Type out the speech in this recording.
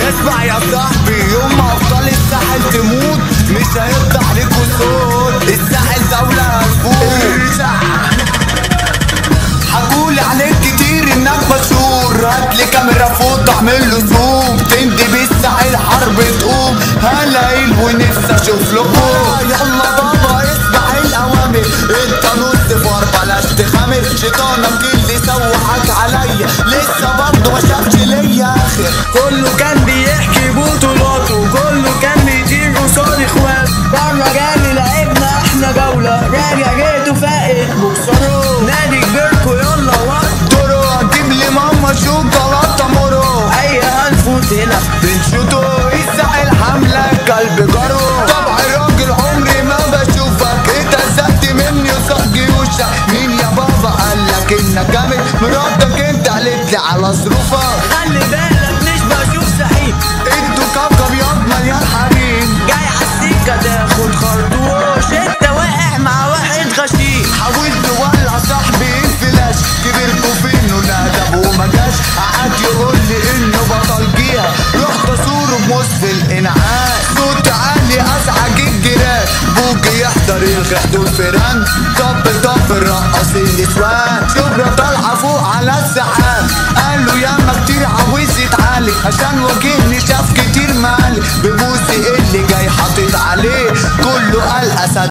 اسمع يا صاحبي، يوم ما ابطال الساحل تموت مش هيطلع ليكوا صوت. الساحل دولة هتفوت. هقول عليك كتير انك مشهور، هاتلي كاميرا فوق اعمل له زوم، تندي بالساحل حرب تقوم. هلاقيل ونفسي اشوف لكم. يلا بابا اسمع الاوامر، انت نص فار بلاش تخامر. شيطانك اللي سوحك عليا لسه برضه ما شافش ليا اخر. كله كان بيحكي بطولاته، كله كان بيطير قصاد اخواته. بره جالي لعبنا احنا جولة، راجع جيت وفاقد بوكسرو. نادي كبيركو يلا وقت دورو، هتجيب لي ماما شوكولاتة مورو. اي هنفوت هنا بنشوتو الساحل حملة كلب جرو. طبع راجل عمري ما بشوفك، اتهزقت مني وصاب جيوشك. مين يا بابا قالك انك جامد؟ مراتك انت قالت لي على ظروفك. خلي بالك مش بشوف سعيد، انتوا كوكب ياض مليان حريم. جاي عالسكة تاخد خرطوش، انت واقع مع واحد غشيم. حاولت تولع صاحبي الفلاش، كبرتوا فين ونادب وما جاش. قعد يقول لي انه بطل جيها، رحت اصوره بمصف الانعاش. صوت عالي ازعج الجيران، بوجي يحضر الغيح دول فيران. طب رقص النسوان، شبرا طالعه فوق على السحاب. قالوا ياما كتير عاوز يتعالج، عشان واجهني شاف كتير مالي. ببوسي اللي جاي حاطط عليه، كله قال اسد.